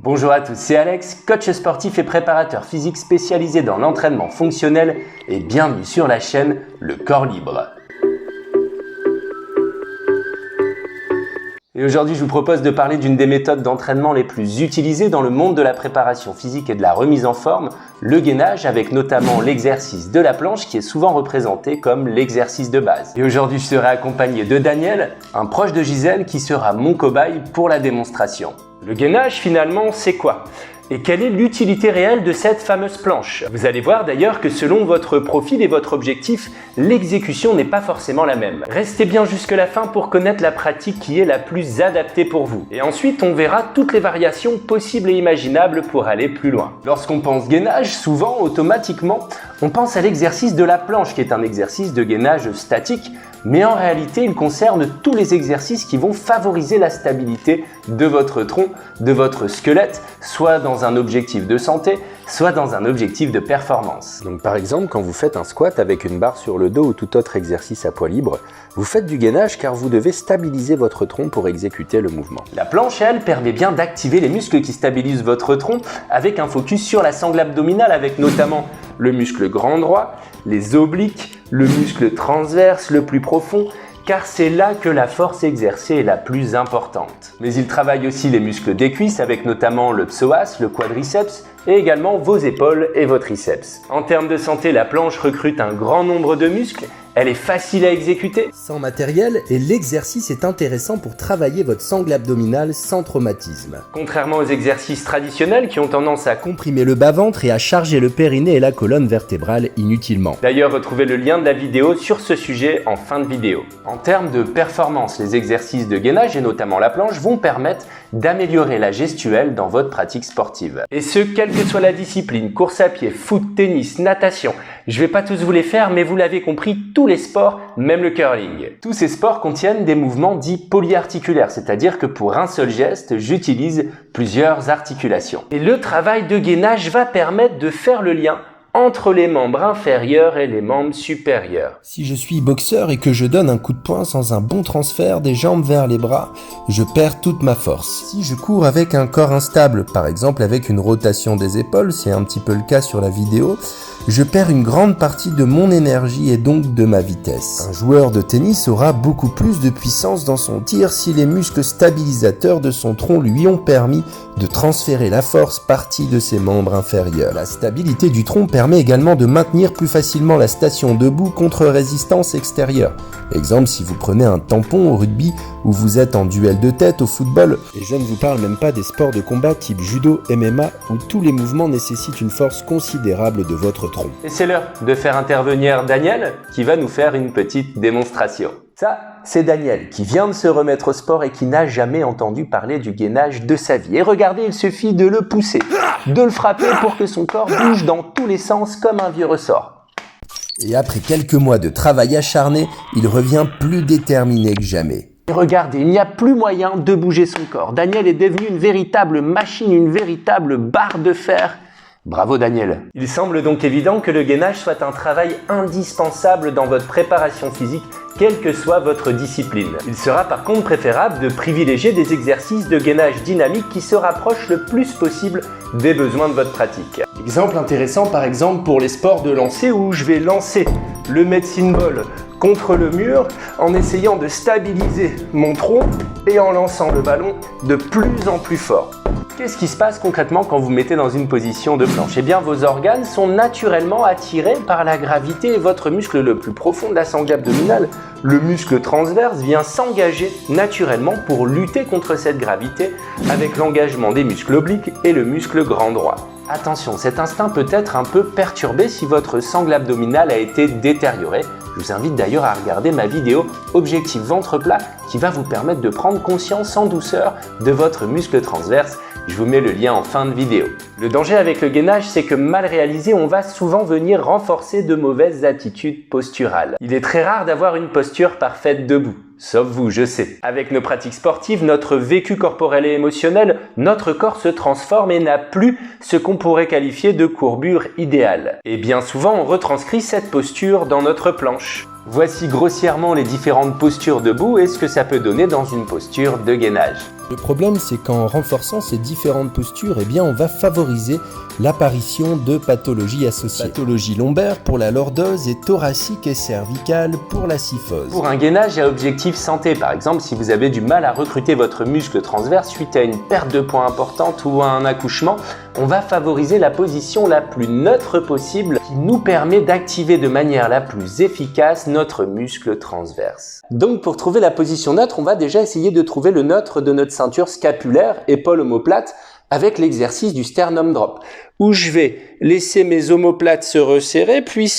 Bonjour à tous, c'est Alex, coach sportif et préparateur physique spécialisé dans l'entraînement fonctionnel et bienvenue sur la chaîne Le Corps Libre. Et aujourd'hui, je vous propose de parler d'une des méthodes d'entraînement les plus utilisées dans le monde de la préparation physique et de la remise en forme, le gainage, avec notamment l'exercice de la planche qui est souvent représenté comme l'exercice de base. Et aujourd'hui, je serai accompagné de Daniel, un proche de Gisèle qui sera mon cobaye pour la démonstration. Le gainage, finalement, c'est quoi ? Et quelle est l'utilité réelle de cette fameuse planche? Vous allez voir d'ailleurs que selon votre profil et votre objectif, l'exécution n'est pas forcément la même. Restez bien jusqu'à la fin pour connaître la pratique qui est la plus adaptée pour vous. Et ensuite, on verra toutes les variations possibles et imaginables pour aller plus loin. Lorsqu'on pense gainage, souvent, automatiquement, on pense à l'exercice de la planche qui est un exercice de gainage statique, mais en réalité, il concerne tous les exercices qui vont favoriser la stabilité de votre tronc, de votre squelette, soit dans un objectif de santé, soit dans un objectif de performance. Donc par exemple, quand vous faites un squat avec une barre sur le dos ou tout autre exercice à poids libre, vous faites du gainage car vous devez stabiliser votre tronc pour exécuter le mouvement. La planche, elle, permet bien d'activer les muscles qui stabilisent votre tronc avec un focus sur la sangle abdominale avec notamment le muscle grand droit, les obliques, le muscle transverse le plus profond, car c'est là que la force exercée est la plus importante. Mais il travaille aussi les muscles des cuisses avec notamment le psoas, le quadriceps et également vos épaules et vos triceps. En termes de santé, la planche recrute un grand nombre de muscles. Elle est facile à exécuter, sans matériel, et l'exercice est intéressant pour travailler votre sangle abdominale sans traumatisme. Contrairement aux exercices traditionnels qui ont tendance à comprimer le bas-ventre et à charger le périnée et la colonne vertébrale inutilement. D'ailleurs, retrouvez le lien de la vidéo sur ce sujet en fin de vidéo. En termes de performance, les exercices de gainage et notamment la planche vont permettre d'améliorer la gestuelle dans votre pratique sportive. Et ce, quelle que soit la discipline, course à pied, foot, tennis, natation. Je vais pas tous vous les faire, mais vous l'avez compris, tous les sports, même le curling. Tous ces sports contiennent des mouvements dits polyarticulaires, c'est-à-dire que pour un seul geste, j'utilise plusieurs articulations. Et le travail de gainage va permettre de faire le lien entre les membres inférieurs et les membres supérieurs. Si je suis boxeur et que je donne un coup de poing sans un bon transfert des jambes vers les bras, je perds toute ma force. Si je cours avec un corps instable, par exemple avec une rotation des épaules, c'est un petit peu le cas sur la vidéo, je perds une grande partie de mon énergie et donc de ma vitesse. Un joueur de tennis aura beaucoup plus de puissance dans son tir si les muscles stabilisateurs de son tronc lui ont permis de transférer la force partie de ses membres inférieurs. La stabilité du tronc permet également de maintenir plus facilement la station debout contre résistance extérieure. Exemple, si vous prenez un tampon au rugby ou vous êtes en duel de tête au football, et je ne vous parle même pas des sports de combat type judo, MMA, où tous les mouvements nécessitent une force considérable de votre tronc. Et c'est l'heure de faire intervenir Daniel qui va nous faire une petite démonstration. Ça, c'est Daniel qui vient de se remettre au sport et qui n'a jamais entendu parler du gainage de sa vie. Et regardez, il suffit de le pousser, de le frapper pour que son corps bouge dans tous les sens comme un vieux ressort. Et après quelques mois de travail acharné, il revient plus déterminé que jamais. Et regardez, il n'y a plus moyen de bouger son corps. Daniel est devenu une véritable machine, une véritable barre de fer. Bravo Daniel. Il semble donc évident que le gainage soit un travail indispensable dans votre préparation physique, quelle que soit votre discipline. Il sera par contre préférable de privilégier des exercices de gainage dynamique qui se rapprochent le plus possible des besoins de votre pratique. Exemple intéressant par exemple pour les sports de lancer où je vais lancer le medicine ball contre le mur en essayant de stabiliser mon tronc et en lançant le ballon de plus en plus fort. Qu'est-ce qui se passe concrètement quand vous mettez dans une position de planche? Eh bien, vos organes sont naturellement attirés par la gravité et votre muscle le plus profond de la sangle abdominale, le muscle transverse, vient s'engager naturellement pour lutter contre cette gravité avec l'engagement des muscles obliques et le muscle grand droit. Attention, cet instinct peut être un peu perturbé si votre sangle abdominale a été détériorée. Je vous invite d'ailleurs à regarder ma vidéo Objectif ventre plat qui va vous permettre de prendre conscience en douceur de votre muscle transverse. Je vous mets le lien en fin de vidéo. Le danger avec le gainage, c'est que mal réalisé, on va souvent venir renforcer de mauvaises attitudes posturales. Il est très rare d'avoir une posture parfaite debout. Sauf vous, je sais. Avec nos pratiques sportives, notre vécu corporel et émotionnel, notre corps se transforme et n'a plus ce qu'on pourrait qualifier de courbure idéale. Et bien souvent, on retranscrit cette posture dans notre planche. Voici grossièrement les différentes postures debout et ce que ça peut donner dans une posture de gainage. Le problème, c'est qu'en renforçant ces différentes postures, eh bien, on va favoriser l'apparition de pathologies associées. Pathologie lombaire pour la lordose et thoracique et cervicale pour la kyphose. Pour un gainage à objectif santé, par exemple, si vous avez du mal à recruter votre muscle transverse suite à une perte de poids importante ou à un accouchement, on va favoriser la position la plus neutre possible qui nous permet d'activer de manière la plus efficace notre muscle transverse. Donc pour trouver la position neutre, on va déjà essayer de trouver le neutre de notre ceinture scapulaire, épaule omoplate, avec l'exercice du sternum drop, où je vais laisser mes omoplates se resserrer, puis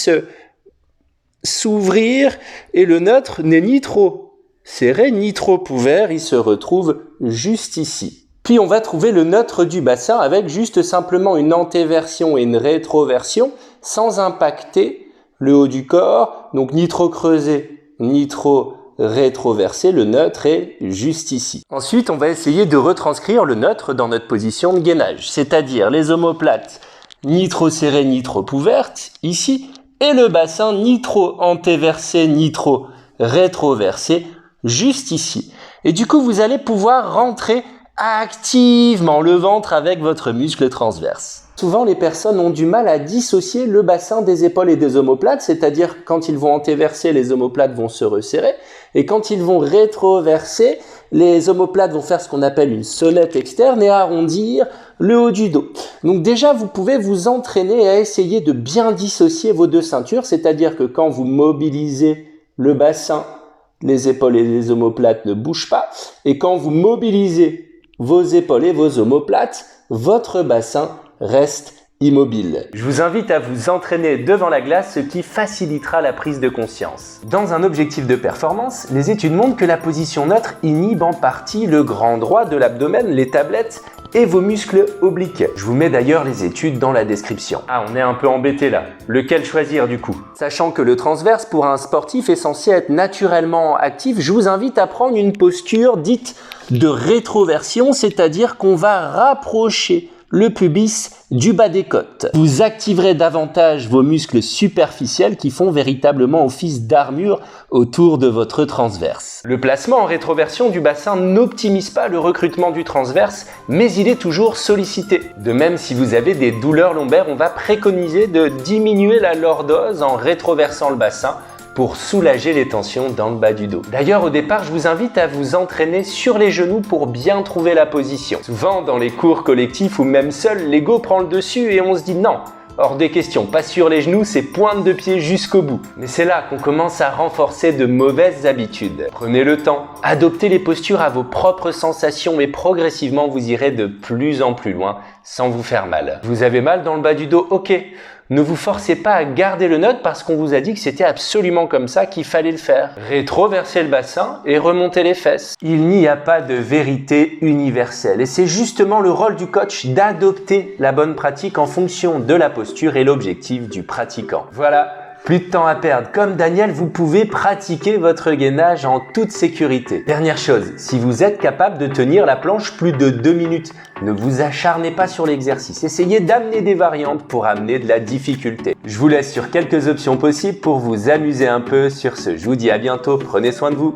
s'ouvrir, et le neutre n'est ni trop serré, ni trop ouvert, il se retrouve juste ici. Puis on va trouver le neutre du bassin avec juste simplement une antéversion et une rétroversion, sans impacter le haut du corps, donc ni trop creusé, ni trop rétroversé, le neutre est juste ici. Ensuite, on va essayer de retranscrire le neutre dans notre position de gainage, c'est-à-dire les omoplates ni trop serrées ni trop ouvertes, ici, et le bassin ni trop antéversé ni trop rétroversé, juste ici. Et du coup, vous allez pouvoir rentrer activement le ventre avec votre muscle transverse. Souvent, les personnes ont du mal à dissocier le bassin des épaules et des omoplates, c'est-à-dire quand ils vont antéverser, les omoplates vont se resserrer, et quand ils vont rétroverser, les omoplates vont faire ce qu'on appelle une sonnette externe et arrondir le haut du dos. Donc déjà, vous pouvez vous entraîner à essayer de bien dissocier vos deux ceintures, c'est-à-dire que quand vous mobilisez le bassin, les épaules et les omoplates ne bougent pas, et quand vous mobilisez vos épaules et vos omoplates, votre bassin reste immobile. Je vous invite à vous entraîner devant la glace, ce qui facilitera la prise de conscience. Dans un objectif de performance, les études montrent que la position neutre inhibe en partie le grand droit de l'abdomen, les tablettes et vos muscles obliques. Je vous mets d'ailleurs les études dans la description. Ah, on est un peu embêté là. Lequel choisir du coup? Sachant que le transverse pour un sportif est censé être naturellement actif, je vous invite à prendre une posture dite de rétroversion, c'est-à-dire qu'on va rapprocher le pubis du bas des côtes. Vous activerez davantage vos muscles superficiels qui font véritablement office d'armure autour de votre transverse. Le placement en rétroversion du bassin n'optimise pas le recrutement du transverse, mais il est toujours sollicité. De même, si vous avez des douleurs lombaires, on va préconiser de diminuer la lordose en rétroversant le bassin pour soulager les tensions dans le bas du dos. D'ailleurs, au départ, je vous invite à vous entraîner sur les genoux pour bien trouver la position. Souvent, dans les cours collectifs ou même seul, l'ego prend le dessus et on se dit non, hors des questions, pas sur les genoux, c'est pointe de pied jusqu'au bout. Mais c'est là qu'on commence à renforcer de mauvaises habitudes. Prenez le temps, adoptez les postures à vos propres sensations et progressivement, vous irez de plus en plus loin sans vous faire mal. Vous avez mal dans le bas du dos? Ok. Ne vous forcez pas à garder le neutre parce qu'on vous a dit que c'était absolument comme ça qu'il fallait le faire. Rétroversez le bassin et remontez les fesses. Il n'y a pas de vérité universelle et c'est justement le rôle du coach d'adopter la bonne pratique en fonction de la posture et l'objectif du pratiquant. Voilà. Plus de temps à perdre. Comme Daniel, vous pouvez pratiquer votre gainage en toute sécurité. Dernière chose, si vous êtes capable de tenir la planche plus de 2 minutes, ne vous acharnez pas sur l'exercice. Essayez d'amener des variantes pour amener de la difficulté. Je vous laisse sur quelques options possibles pour vous amuser un peu. Sur ce, je vous dis à bientôt. Prenez soin de vous.